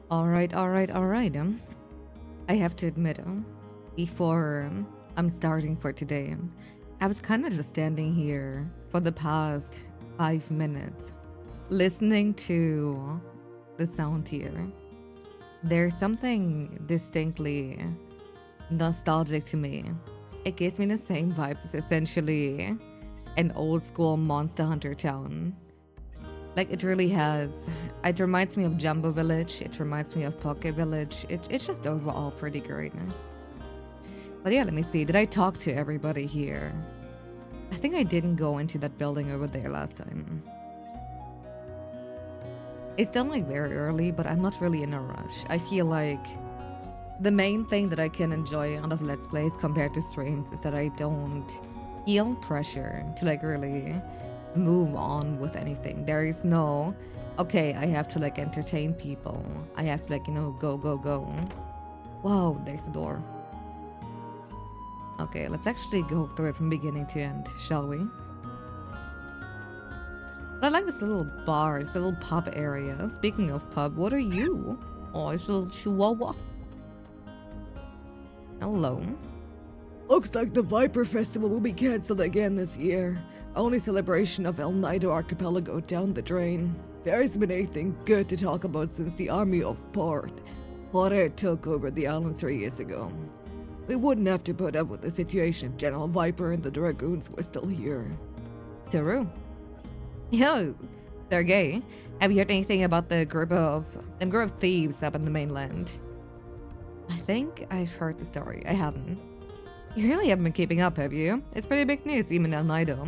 Alright. I have to admit, before I'm starting for today, I was kind of just standing here for the past 5 minutes, listening to the sound here. There's something distinctly nostalgic to me. It gives me the same vibes as essentially an old school Monster Hunter town. Like, it really has. It reminds me of Jumbo Village. It reminds me of Pocket Village. It's just overall pretty great. But yeah, let me see. Did I talk to everybody here? I think I didn't go into that building over there last time. It's still like very early, but I'm not really in a rush. I feel like the main thing that I can enjoy out of Let's Plays compared to streams is that I don't feel pressure to like really move on with anything. There is no, okay, I have to like entertain people. I have to like, go. Whoa, there's a door. Okay, let's actually go through it from beginning to end, shall we? But I like this little bar, this little pub area. Speaking of pub, what are you? Oh, it's a little chihuahua. Hello. Looks like the Viper Festival will be cancelled again this year. Only celebration of El Nido Archipelago down the drain. There hasn't been anything good to talk about since the army of Porter took over the island 3 years ago. We wouldn't have to put up with the situation if General Viper and the Dragoons were still here. True. Yo, Sergey, have you heard anything about the group of thieves up in the mainland? I think I've heard the story. I haven't. You really haven't been keeping up, have you? It's pretty big news, even El Nido.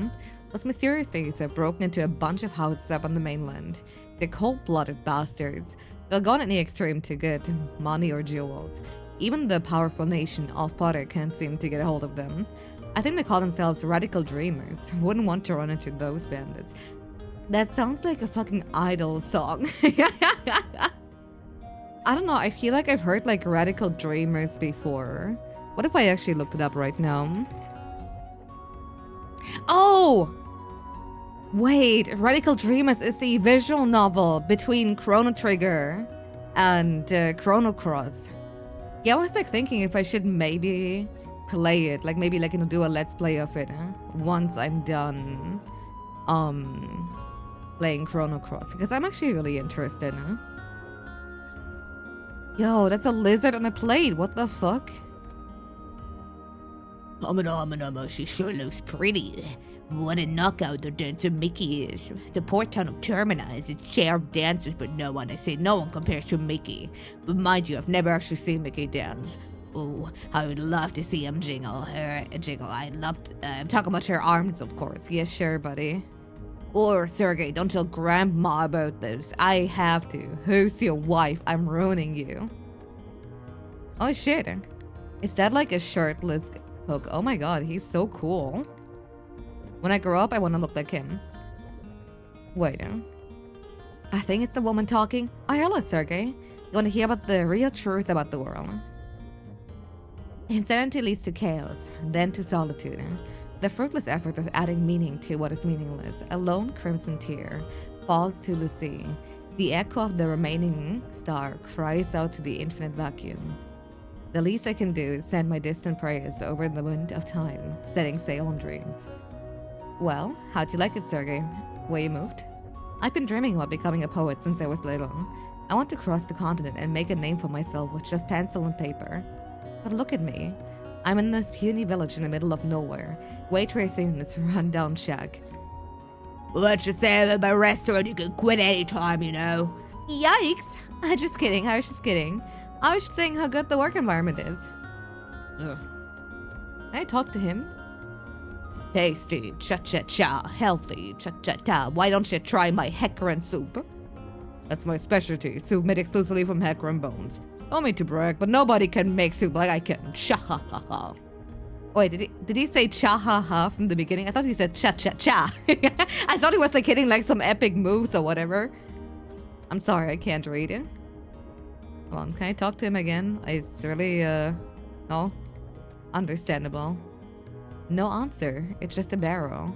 Those mysterious thieves have broken into a bunch of houses up on the mainland. They're cold-blooded bastards. They'll go on any extreme to get money or jewels. Even the powerful nation of Potter can't seem to get a hold of them. I think they call themselves radical dreamers. Wouldn't want to run into those bandits. That sounds like a fucking Idol song. I don't know, I feel like I've heard like radical dreamers before. What if I actually looked it up right now? Oh! Wait, Radical Dreamers is the visual novel between Chrono Trigger and Chrono Cross. Yeah, I was like thinking if I should maybe play it, like maybe like do a let's play of it once I'm done playing Chrono Cross, because I'm actually really interested. Yo, that's a lizard on a plate. What the fuck? She sure looks pretty. What a knockout the dancer Mickey is. The port town of Termina is its share of dancers, but no one compares to Mickey. But mind you, I've never actually seen Mickey dance. Oh, I would love to see him jiggle. I'm talking about her arms, of course. Yeah, sure, buddy. Or, Sergey, don't tell Grandma about this. I have to. Who's your wife? I'm ruining you. Oh shit. Is that like a shirtless hook? Oh my god, he's so cool. When I grow up, I want to look like him. Wait. I think it's the woman talking. Oh, hello, Sergey. You want to hear about the real truth about the world? Insanity leads to chaos, then to solitude. The fruitless effort of adding meaning to what is meaningless. A lone crimson tear falls to the sea. The echo of the remaining star cries out to the infinite vacuum. The least I can do is send my distant prayers over the wind of time, setting sail on dreams. Well, how'd you like it, Sergey? Where you moved? I've been dreaming about becoming a poet since I was little. I want to cross the continent and make a name for myself with just pencil and paper. But look at me. I'm in this puny village in the middle of nowhere, waitressing in this rundown shack. Let's just say that my restaurant you can quit anytime, Yikes! I was just kidding. I was just saying how good the work environment is. Ugh. Can I talk to him? Tasty, cha-cha-cha, healthy, cha-cha-cha. Why don't you try my hecarim soup? That's my specialty, soup made exclusively from hecarim bones. Don't mean to brag, but nobody can make soup like I can. Cha-ha-ha-ha. Wait, did he say cha-ha-ha from the beginning? I thought he said cha-cha-cha. I thought he was like hitting like some epic moves or whatever. I'm sorry, I can't read it. Hold on, can I talk to him again? It's really, no? Understandable. No answer. It's just a barrel.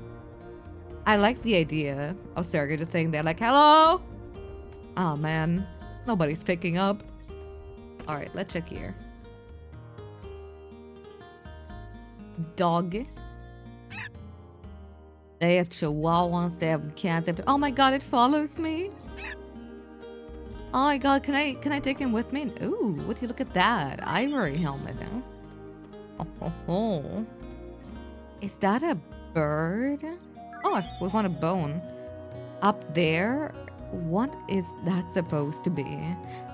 I like the idea of Sergey just saying there like, hello? Oh man, nobody's picking up. Alright, let's check here. Dog. They have chihuahuas, they have cats. They have oh my god, it follows me. Oh my god, can I take him with me? Ooh, would you look at that? Ivory helmet. Huh? Oh. Is that a bird? Oh, we want a bone. Up there? What is that supposed to be?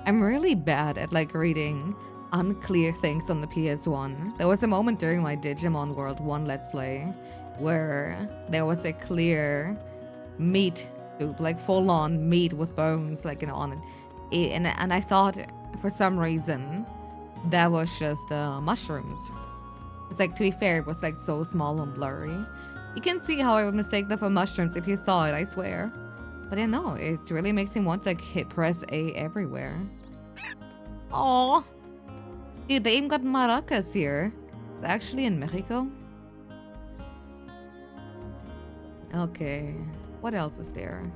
I'm really bad at like reading unclear things on the PS1. There was a moment during my Digimon World 1 Let's Play where there was a clear meat soup, like full-on meat with bones, like, you know, on it. And I thought for some reason that was just mushrooms. It's like, to be fair, it was like so small and blurry. You can see how I would mistake that for mushrooms if you saw it, I swear. But I know, it really makes me want to like hit press A everywhere. Aww. Dude, they even got maracas here. It's actually in Mexico. Okay. What else is there?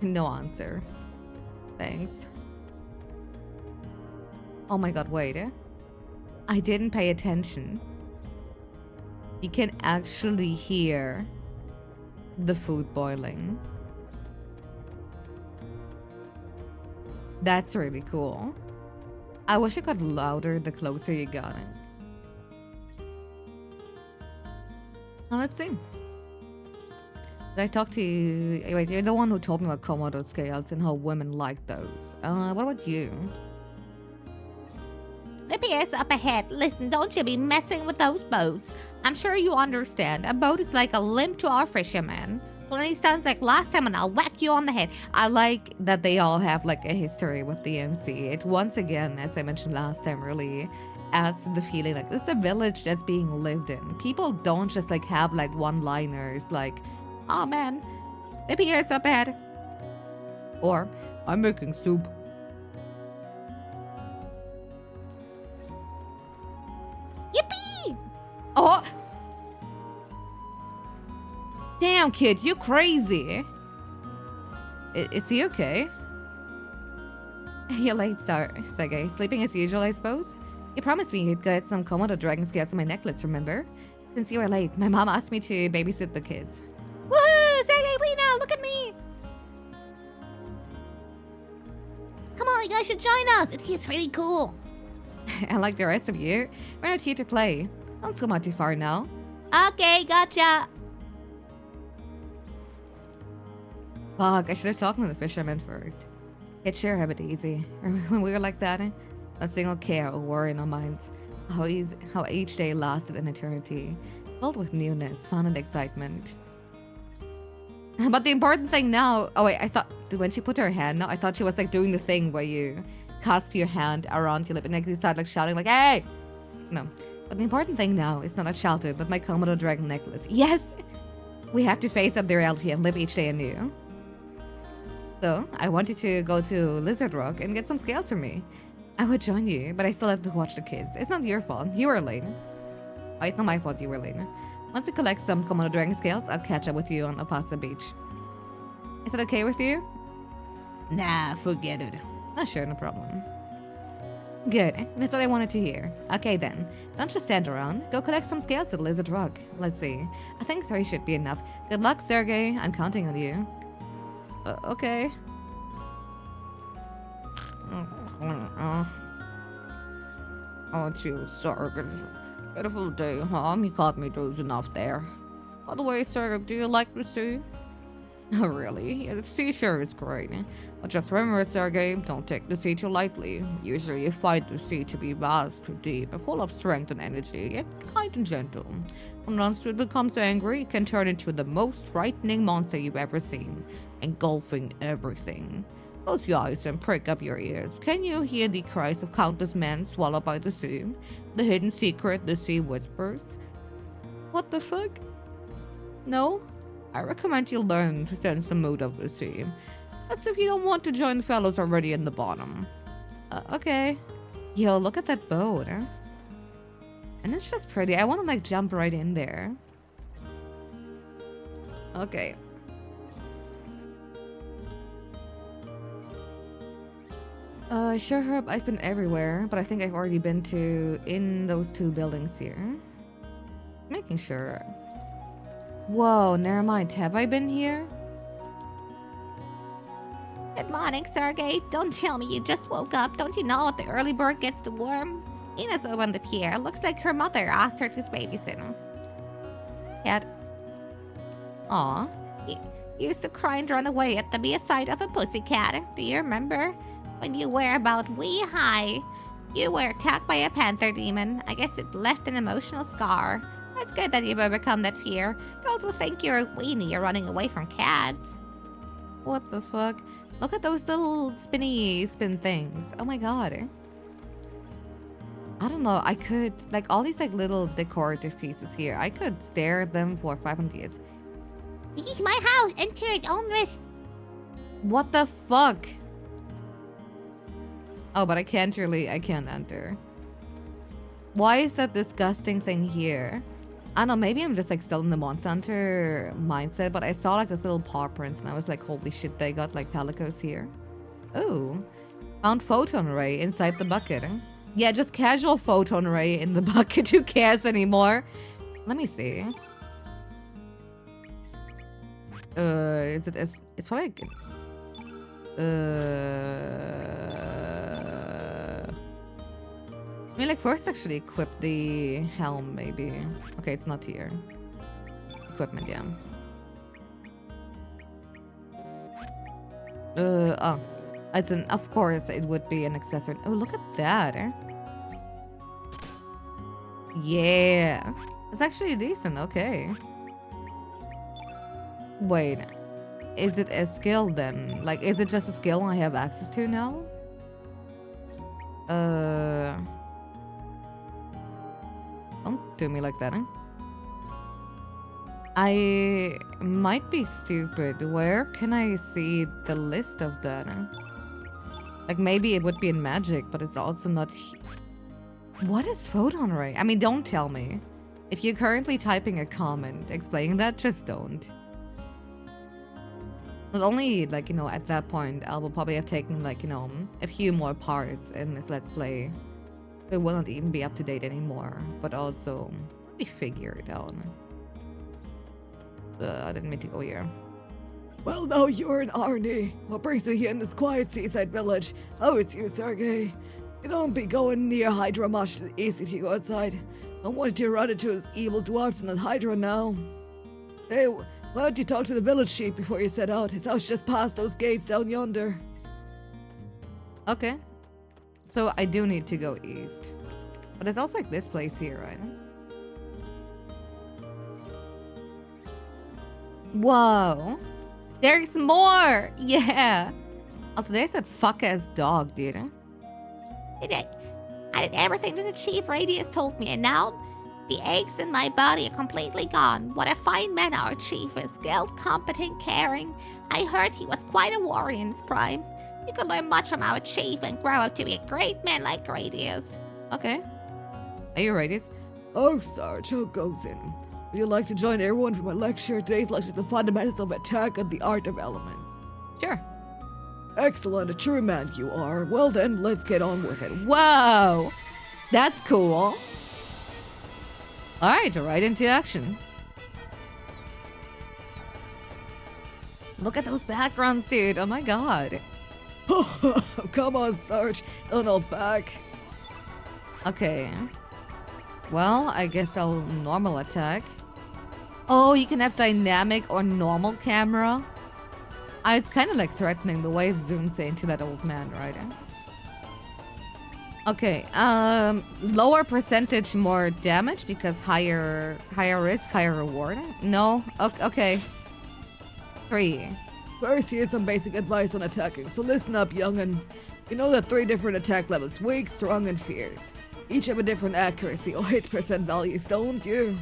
No answer. Thanks. Oh my god, wait. I didn't pay attention. You can actually hear the food boiling. That's really cool. I wish it got louder the closer you got it. Now let's see. Did I talk to you? Wait, you're the one who told me about Komodo scales and how women like those. What about you? The PS up ahead. Listen, don't you be messing with those boats. I'm sure you understand. A boat is like a limb to our fisherman. Plenty sounds like last time and I'll whack you on the head. I like that they all have like a history with the MC. It once again, as I mentioned last time, really adds to the feeling like this is a village that's being lived in. People don't just like have like one-liners like, oh man, the PS up ahead. Or, I'm making soup. Yippee! Oh! Damn, kids, you crazy. Is he okay? You're late, Sergey. Sleeping as usual, I suppose? You promised me you'd get some Komodo dragon scales on my necklace, remember? Since you were late, my mom asked me to babysit the kids. Woohoo! Sergey, Lena, look at me! Come on, you guys should join us. It's really cool. And like the rest of you, we're not here to play. Don't come out too far now. Okay, gotcha. Fuck, I should have talked to the fisherman first. It sure have it easy. When we were like that, not a single care or worry in our minds. How each day lasted an eternity, filled with newness, fun, and excitement. But the important thing now... Oh wait, I thought... When she put her hand... No, I thought she was like doing the thing where you clasp your hand around your lip and like you start like shouting like, hey! No. But the important thing now is not a shelter, but my Komodo dragon necklace. Yes! We have to face up the reality and live each day anew. So, I wanted to go to Lizard Rock and get some scales for me. I would join you, but I still have to watch the kids. It's not your fault. You were late. Oh, it's not my fault you were late. Once I collect some Komodo dragon scales, I'll catch up with you on Opasa Beach. Is that okay with you? Nah, forget it. Oh, sure, no problem. Good. That's what I wanted to hear. Okay then. Don't just stand around. Go collect some scales at Lizard Rock. Let's see. I think 3 should be enough. Good luck, Sergey. I'm counting on you. Okay. Oh, geez, Sergey. Beautiful day, huh? You caught me dozing off there. By the way, Sergey, do you like the sea? Oh, really? Yeah, the sea sure is great. But just remember, Sergey, don't take the sea too lightly. Usually you find the sea to be vast, too deep, and full of strength and energy, yet kind and gentle. When once it becomes angry, it can turn into the most frightening monster you've ever seen, engulfing everything. Close your eyes and prick up your ears. Can you hear the cries of countless men swallowed by the sea? The hidden secret the sea whispers? What the fuck? No? I recommend you learn to sense the mood of the sea. That's if you don't want to join the fellows already in the bottom. Okay. Yo, look at that boat. And it's just pretty. I want to like jump right in there. Okay. Sure, Herb, I've been everywhere, but I think I've already been in those 2 buildings here. Making sure. Whoa, never mind. Have I been here? Good morning, Sergey. Don't tell me you just woke up. Don't you know the early bird gets the worm? Ina's opened up here. Looks like her mother asked her to babysit. Cat. Aw. You used to cry and run away at the mere sight of a pussycat. Do you remember? When you were about wee high, you were attacked by a panther demon. I guess it left an emotional scar. It's good that you've overcome that fear. Girls will think you're a weenie or running away from cats. What the fuck? Look at those little spin things. Oh my god. I don't know. I could, like, all these like little decorative pieces here. I could stare at them for 500 years. This is my house. Enter at own risk. What the fuck? Oh, but I can't enter. Why is that disgusting thing here? I don't know, maybe I'm just like still in the Monster Hunter mindset, but I saw like this little paw prints and I was like, holy shit, they got like palicos here. Oh, found photon ray inside the bucket. Yeah, just casual photon ray in the bucket. Who cares anymore? Let me see. Is it as it's probably I mean, like, first actually equip the helm, maybe. Okay, it's not here. Equipment, yeah. Oh. It's an, of course, it would be an accessory. Oh, look at that. Yeah. It's actually decent, okay. Wait. Is it a skill then? Like, is it just a skill I have access to now? Don't do me like that, eh? I might be stupid. Where can I see the list of that? Like, maybe it would be in Magic, but it's also not... What is photon ray? I mean, don't tell me. If you're currently typing a comment explaining that, just don't. Not only, like, you know, at that point, I will probably have taken, like, you know, a few more parts in this Let's Play. It will not even be up to date anymore, but also, let me figure it out. I didn't mean to go here. Well, now you're an Arnie. What brings you here in this quiet seaside village? Oh, it's you, Sergey. You don't be going near Hydra much to the east if you go outside. Don't want you to run into those evil dwarfs and that Hydra now. Hey, why don't you talk to the village chief before you set out? His house just past those gates down yonder. Okay. So I do need to go east. But it's also like this place here, right? Whoa. There's more! Yeah! Also, there's that fuck-ass dog, dude. I did everything that the Chief Radius told me, and now the aches in my body are completely gone. What a fine man our Chief is. Skilled, competent, caring. I heard he was quite a warrior in his prime. You could learn much from our Chief and grow up to be a great man like Radius. Okay. Are you ready? Oh, Sarge, how goes it? Would you like to join everyone for my lecture? Today's lecture is the fundamentals of attack and the art of elements. Sure. Excellent, a true man you are. Well then, let's get on with it. Whoa! That's cool. Alright, right into action. Look at those backgrounds, dude. Oh my god. Come on, Sarge. Don't hold back. Okay. Well, I guess I'll normal attack. Oh, you can have dynamic or normal camera. It's kind of like threatening the way it zooms into that old man, right? Okay, lower percentage, more damage because higher risk, higher reward. No, okay. 3. First, here's some basic advice on attacking. So listen up, young'un. You know the 3 different attack levels: weak, strong, and fierce. Each have a different accuracy or hit percent values, don't you?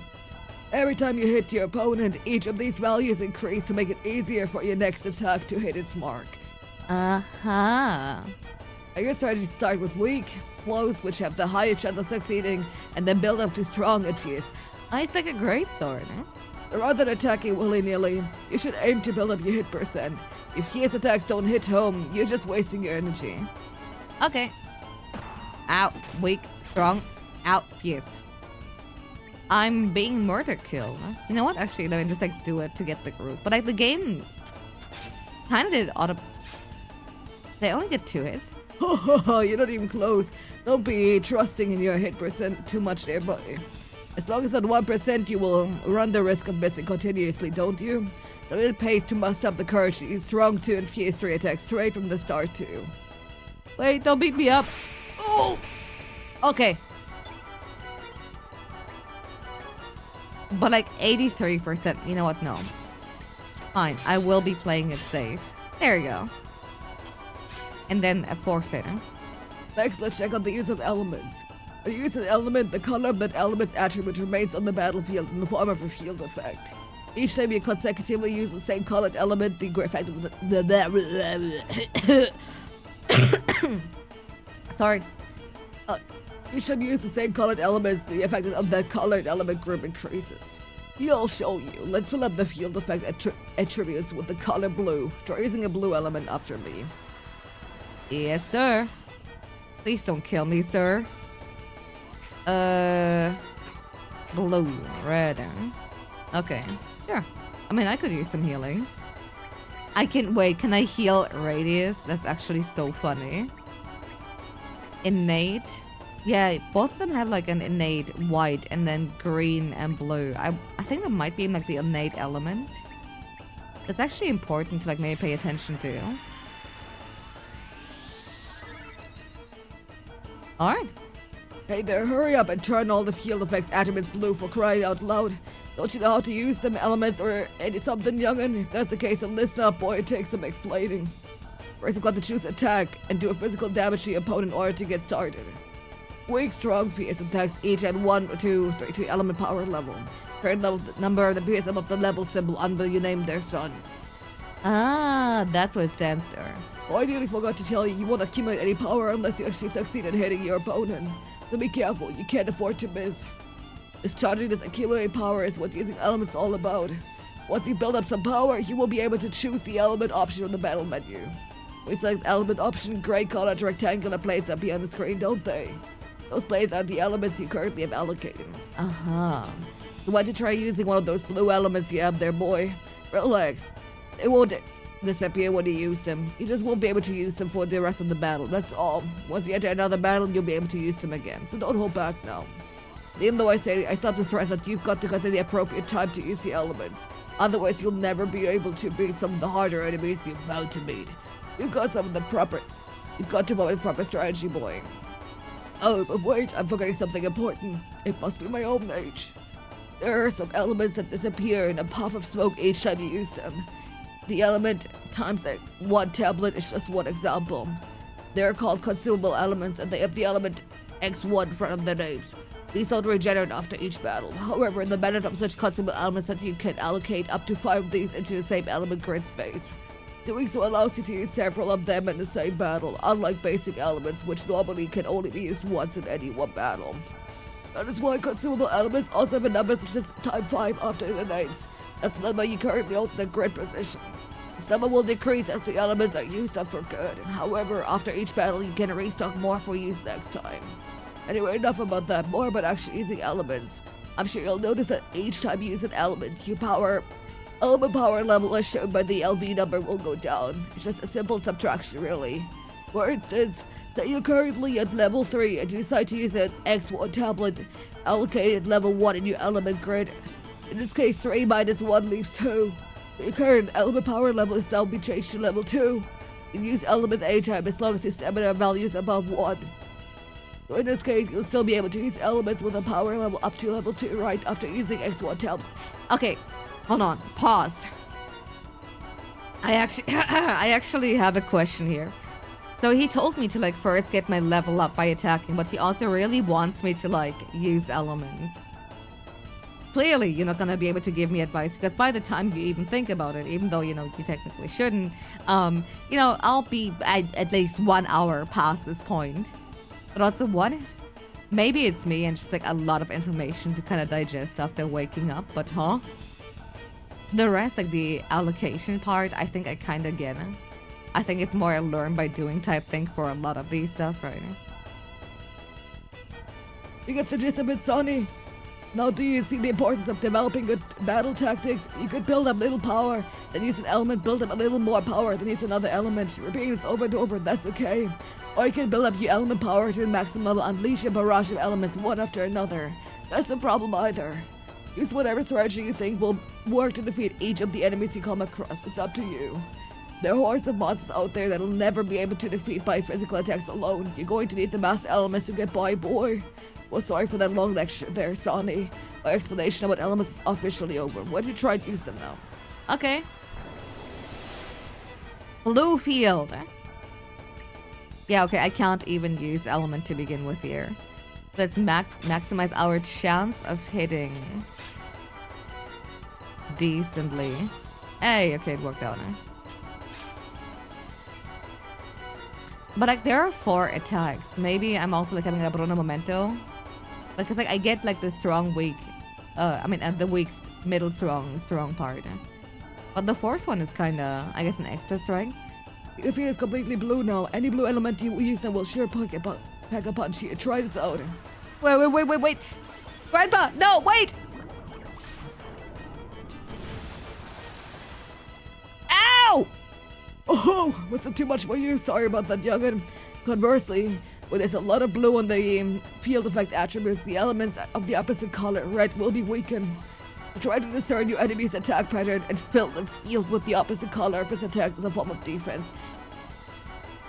Every time you hit your opponent, each of these values increase to make it easier for your next attack to hit its mark. Uh-huh. I guess I just start with weak, close, which have the highest chance of succeeding, and then build up to strong and fierce. Oh, it's like a great sword, eh? Rather than attacking willy-nilly, you should aim to build up your hit percent. If fierce attacks don't hit home, you're just wasting your energy. Okay. Out. Weak. Strong. Out. Yes. I'm being murder killed. You know what? Actually, let me just like do it to get the group. But like the game kind of did auto. They only get 2 hits. You're not even close. Don't be trusting in your hit percent too much there, buddy. As long as at 1%, you will run the risk of missing continuously, don't you? So it pays to muster up the courage to use strong 2 and fierce 3 attacks straight from the start too. Wait, don't beat me up. Oh! Okay. But like 83%. You know what? No. Fine. I will be playing it safe. There you go. And then a forfeit. Next, let's check out the use of elements. When you use an element, the color of that element's attribute remains on the battlefield in the form of a field effect. Each time you consecutively use the same colored element, the effect of Sorry. Each time you use the same colored elements, the effect of that colored element group increases. He'll show you. Let's fill up the field effect attributes with the color blue. Try using a blue element after me. Yes, sir. Please don't kill me, sir. Blue, red. Okay, sure. I mean, I could use some healing. I can, wait, can I heal radius? That's actually so funny. Innate. Yeah, both of them have like an innate white and then green and blue. I think that might be in like the innate element. It's actually important to like maybe pay attention to. Alright. Hey there, hurry up and turn all the field effects attributes blue for crying out loud. Don't you know how to use them elements or any something, young'un? If that's the case, then listen up, boy, it takes some explaining. First, you've got to choose attack and do a physical damage to your opponent in order to get started. Weak, strong, fierce attacks each at 1, 2, 3 to element power level. Current level number of the PS above the level symbol until you name their son. Ah, that's what it stands for. Oh, I nearly forgot to tell you, you won't accumulate any power unless you actually succeed in hitting your opponent. So be careful, you can't afford to miss. Discharging this accumulated power is what using elements is all about. Once you build up some power, you will be able to choose the element option on the battle menu. We select element option, gray colored rectangular plates appear on the screen, don't they? Those plates are the elements you currently have allocated. Uh-huh. You want to try using one of those blue elements you have there, boy? Relax. They won't disappear when you use them. You just won't be able to use them for the rest of the battle, that's all. Once you enter another battle, you'll be able to use them again, so don't hold back now. Even though I stop to stress that you've got to consider the appropriate time to use the elements. Otherwise, you'll never be able to beat some of the harder enemies you're about to meet. You've got to come up with proper strategy, boy. Oh, but wait, I'm forgetting something important. It must be my own age. There are some elements that disappear in a puff of smoke each time you use them. The element times one tablet is just one example. They're called consumable elements and they have the element X1 in front of their names. These don't regenerate after each battle. However, in the method of such consumable elements that you can allocate up to 5 of these into the same element grid space. Doing so allows you to use several of them in the same battle, unlike basic elements which normally can only be used once in any one battle. That is why consumable elements also have a number such as times 5 after their names. That's the number you currently hold in the grid position. This number will decrease as the elements are used up for good. However, after each battle you can restock more for use next time. Anyway, enough about that, more about actually using elements. I'm sure you'll notice that each time you use an element, your element power level as shown by the LV number will go down. It's just a simple subtraction, really. For instance, say you're currently at level 3 and you decide to use an X1 tablet allocated level 1 in your element grid. In this case, 3 minus 1 leaves 2. Your current element power level is now be changed to level 2. You can use elements anytime as long as your stamina value is above 1. So in this case, you'll still be able to use elements with a power level up to level 2 right after using X1 tablet. Okay, hold on. Pause. I actually have a question here. So he told me to like first get my level up by attacking, but he also really wants me to like use elements. Clearly, you're not gonna be able to give me advice because by the time you even think about it, even though you know you technically shouldn't, I'll be at least 1 hour past this point. But also, what? Maybe it's me and just like a lot of information to kind of digest after waking up, but huh? The rest, like the allocation part, I think I kind of get it. I think it's more a learn by doing type thing for a lot of these stuff, right? You get the gist of it, Sonny. Now do you see the importance of developing good battle tactics? You could build up little power, then use an element, build up a little more power, then use another element. Repeating this over and over, that's okay. Or you can build up your element power to the maximum level, unleash a barrage of elements one after another. That's no problem either. Use whatever strategy you think will work to defeat each of the enemies you come across. It's up to you. There are hordes of monsters out there that'll never be able to defeat by physical attacks alone. You're going to need the mass elements to get by, boy. Well, sorry for that long lecture there, Sonny. My explanation about elements is officially over. Why don't you try to use them now? Okay. Blue field. Yeah, okay, I can't even use element to begin with here. Let's maximize our chance of hitting decently. Hey, okay, it worked out. But like, there are 4 attacks. Maybe I'm also like having a Bruno Momento. Like, cause like I get like the strong weak, the weak middle strong part. But the 4th one is kinda, I guess, an extra strength. Your field is completely blue now. Any blue element you use them will sure pack a punch here. Try this out. Wait. Grandpa, no, wait! Ow! Oh, was it too much for you? Sorry about that, young'un. Conversely, when there's a lot of blue on the field effect attributes, the elements of the opposite color, red, will be weakened. Try to discern your enemy's attack pattern and fill the field with the opposite color of its attacks as a form of defense.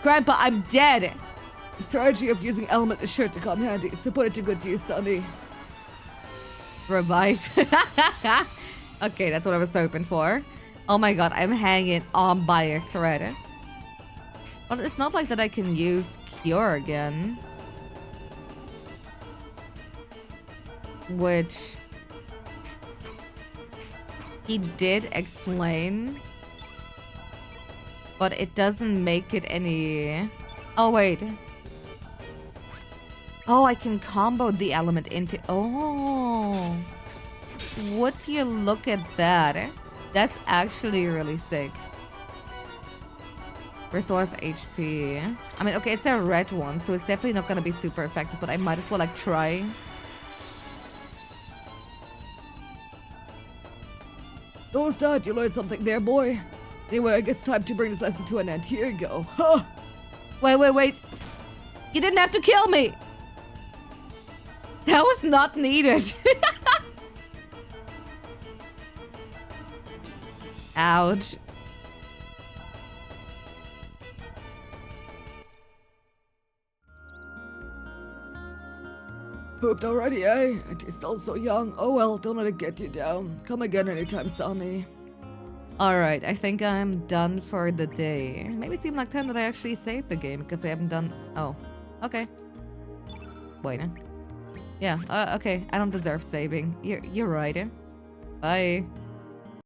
Grandpa, I'm dead! The strategy of using element is sure to come handy, so put it to good use, Sonny. Revive. Okay, that's what I was hoping for. Oh my god, I'm hanging on by a thread. But it's not like that I can use Cure again. Which he did explain. But it doesn't make it any... Oh, wait. Oh, I can combo the element into... Oh. Would you look at that? That's actually really sick. Restores HP. I mean, okay, it's a red one, so it's definitely not gonna be super effective, but I might as well, like, try. Don't start, you learned something there, boy. Anyway, I guess it's time to bring this lesson to an end. Here you go. Huh! Wait. You didn't have to kill me! That was not needed. Ouch. Pooped already, eh? And you're still so young. Oh well, don't let it get you down. Come again anytime, Sonny. Alright, I think I'm done for the day. Maybe it seemed like time that I actually saved the game because I haven't done... Oh, okay. Wait. Yeah, okay. I don't deserve saving. You're right. Bye.